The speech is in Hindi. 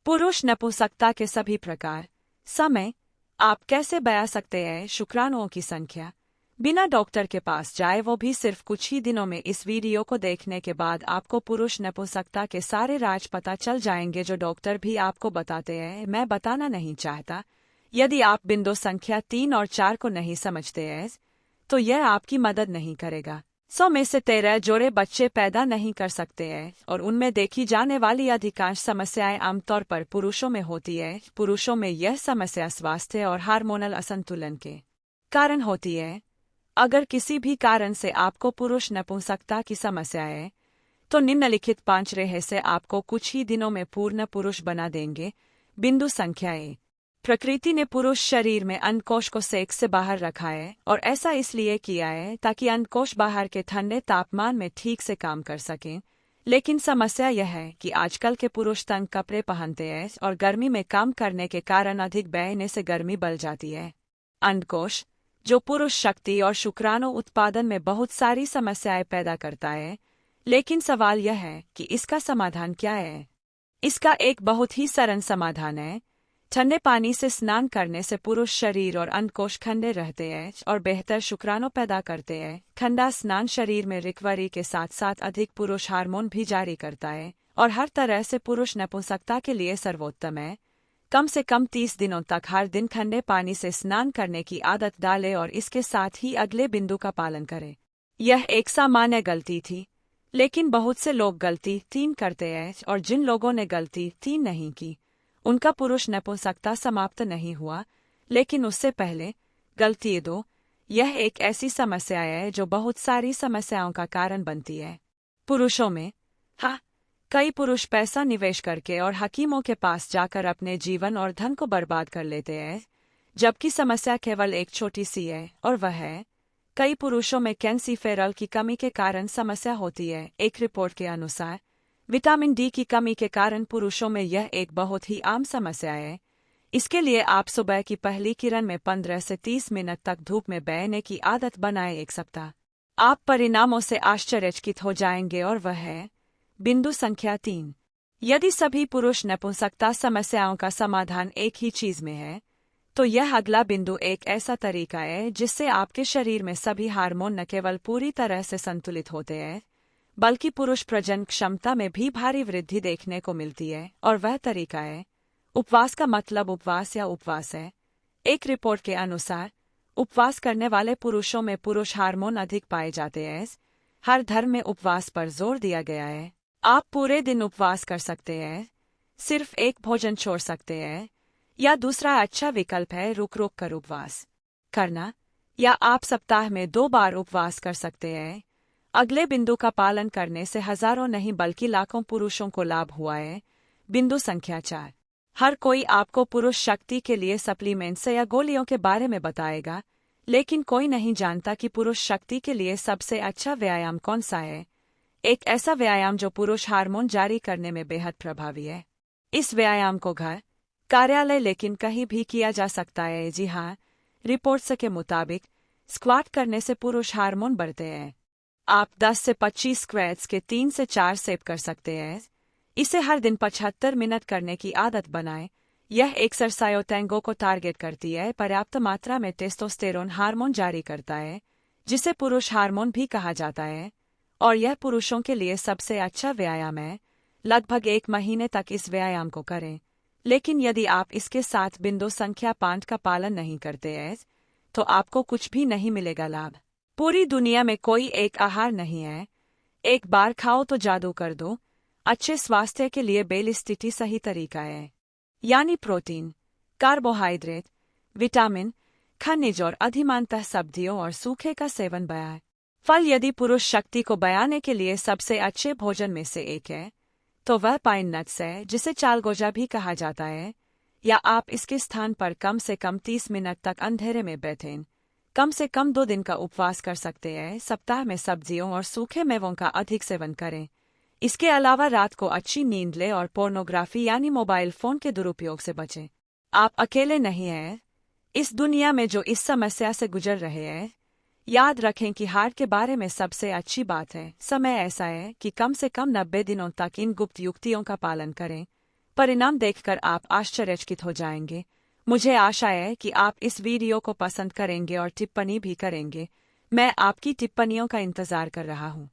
पुरुष नपुंसकता के सभी प्रकार। समय। आप कैसे बया सकते हैं शुक्राणुओं की संख्या बिना डॉक्टर के पास जाए, वो भी सिर्फ कुछ ही दिनों में। इस वीडियो को देखने के बाद आपको पुरुष नपुंसकता के सारे राज पता चल जाएंगे जो डॉक्टर भी आपको बताते हैं। मैं बताना नहीं चाहता। यदि आप बिंदु संख्या 3 और 4 को नहीं समझते हैं तो यह आपकी मदद नहीं करेगा। 100 में से 13 जोड़े बच्चे पैदा नहीं कर सकते हैं और उनमें देखी जाने वाली अधिकांश समस्याएं आमतौर पर पुरुषों में होती है। पुरुषों में यह समस्या स्वास्थ्य और हार्मोनल असंतुलन के कारण होती है। अगर किसी भी कारण से आपको पुरुष नपुंसकता की समस्या है तो निम्नलिखित 5 रहस्य आपको कुछ ही दिनों में पूर्ण पुरुष बना देंगे। बिंदु संख्या 1। प्रकृति ने पुरुष शरीर में अंडकोश को सेक्स से बाहर रखा है और ऐसा इसलिए किया है ताकि अंडकोश बाहर के ठंडे तापमान में ठीक से काम कर सकें। लेकिन समस्या यह है कि आजकल के पुरुष तंग कपड़े पहनते हैं और गर्मी में काम करने के कारण अधिक बहने से गर्मी बढ़ जाती है। अंडकोश, जो पुरुष शक्ति और शुक्राणु उत्पादन में बहुत सारी समस्याएं पैदा करता है। लेकिन सवाल यह है कि इसका समाधान क्या है। इसका एक बहुत ही सरल समाधान है। ठंडे पानी से स्नान करने से पुरुष शरीर और अंडकोश ठंडे रहते हैं और बेहतर शुक्राणु पैदा करते हैं। ठंडा स्नान शरीर में रिकवरी के साथ साथ अधिक पुरुष हार्मोन भी जारी करता है और हर तरह से पुरुष नपुंसकता के लिए सर्वोत्तम है। कम से कम 30 दिनों तक हर दिन ठंडे पानी से स्नान करने की आदत डालें और इसके साथ ही अगले बिंदु का पालन करें। यह एक सामान्य गलती थी, लेकिन बहुत से लोग गलती 3 करते हैं और जिन लोगों ने गलती 3 नहीं की उनका पुरुष नपुंसकता समाप्त नहीं हुआ। लेकिन उससे पहले गलती 2। यह एक ऐसी समस्या है जो बहुत सारी समस्याओं का कारण बनती है। पुरुषों में कई पुरुष पैसा निवेश करके और हकीमों के पास जाकर अपने जीवन और धन को बर्बाद कर लेते हैं, जबकि समस्या केवल एक छोटी सी है और वह है कई पुरुषों में कैल्शियम की कमी के कारण समस्या होती है। एक रिपोर्ट के अनुसार विटामिन डी की कमी के कारण पुरुषों में यह एक बहुत ही आम समस्या है। इसके लिए आप सुबह की पहली किरण में 15 से 30 मिनट तक धूप में बैठने की आदत बनाएं। 1 सप्ताह आप परिणामों से आश्चर्यचकित हो जाएंगे और वह है बिंदु संख्या 3। यदि सभी पुरुष नपुंसकता समस्याओं का समाधान एक ही चीज में है तो यह अगला बिंदु एक ऐसा तरीका है जिससे आपके शरीर में सभी हार्मोन न केवल पूरी तरह से संतुलित होते हैं बल्कि पुरुष प्रजनन क्षमता में भी भारी वृद्धि देखने को मिलती है। और वह तरीका है उपवास। का मतलब उपवास या उपवास है। एक रिपोर्ट के अनुसार उपवास करने वाले पुरुषों में पुरुष हार्मोन अधिक पाए जाते हैं। हर धर्म में उपवास पर जोर दिया गया है। आप पूरे दिन उपवास कर सकते हैं, सिर्फ एक भोजन छोड़ सकते हैं, या दूसरा अच्छा विकल्प है रुक रुक कर उपवास करना, या आप सप्ताह में 2 बार उपवास कर सकते हैं। अगले बिंदु का पालन करने से हजारों नहीं बल्कि लाखों पुरुषों को लाभ हुआ है। बिंदु संख्या 4। हर कोई आपको पुरुष शक्ति के लिए सप्लीमेंट्स या गोलियों के बारे में बताएगा, लेकिन कोई नहीं जानता कि पुरुष शक्ति के लिए सबसे अच्छा व्यायाम कौन सा है। एक ऐसा व्यायाम जो पुरुष हार्मोन जारी करने में बेहद प्रभावी है। इस व्यायाम को घर, कार्यालय लेकिन कहीं भी किया जा सकता है। जी हाँ, रिपोर्ट्स के मुताबिक स्क्वाट करने से पुरुष हार्मोन बढ़ते हैं। आप 10 से 25 स्क्वैट्स के 3 से 4 सेट कर सकते हैं। इसे हर दिन 75 मिनट करने की आदत बनाएं। यह एक्सरसाइज टैंगो को टारगेट करती है, पर्याप्त मात्रा में टेस्टोस्टेरोन हार्मोन जारी करता है जिसे पुरुष हार्मोन भी कहा जाता है, और यह पुरुषों के लिए सबसे अच्छा व्यायाम है। लगभग 1 महीने तक इस व्यायाम को करें, लेकिन यदि आप इसके साथ बिंदु संख्या 5 का पालन नहीं करते हैं तो आपको कुछ भी नहीं मिलेगा लाभ। पूरी दुनिया में कोई एक आहार नहीं है, एक बार खाओ तो जादू कर दो। अच्छे स्वास्थ्य के लिए बेल स्थिति सही तरीका है, यानी प्रोटीन, कार्बोहाइड्रेट, विटामिन, खनिज और अधिमानतः सब्जियों और सूखे का सेवन बयाए। फल यदि पुरुष शक्ति को बयाने के लिए सबसे अच्छे भोजन में से एक है तो वह पाइन नट्स है, जिसे चालगोजा भी कहा जाता है, या आप इसके स्थान पर कम से कम 30 मिनट तक अंधेरे में बैठें। कम से कम 2 दिन का उपवास कर सकते हैं। सप्ताह में सब्जियों और सूखे मेवों का अधिक सेवन करें। इसके अलावा रात को अच्छी नींद लें और पोर्नोग्राफी यानी मोबाइल फोन के दुरुपयोग से बचें। आप अकेले नहीं हैं इस दुनिया में जो इस समस्या से गुजर रहे हैं। याद रखें कि हार के बारे में सबसे अच्छी बात है समय ऐसा है कि कम से कम 90 दिनों तक इन गुप्त युक्तियों का पालन करें। परिणाम देखकर आप आश्चर्यचकित हो जाएंगे। मुझे आशा है कि आप इस वीडियो को पसंद करेंगे और टिप्पणी भी करेंगे। मैं आपकी टिप्पणियों का इंतजार कर रहा हूँ।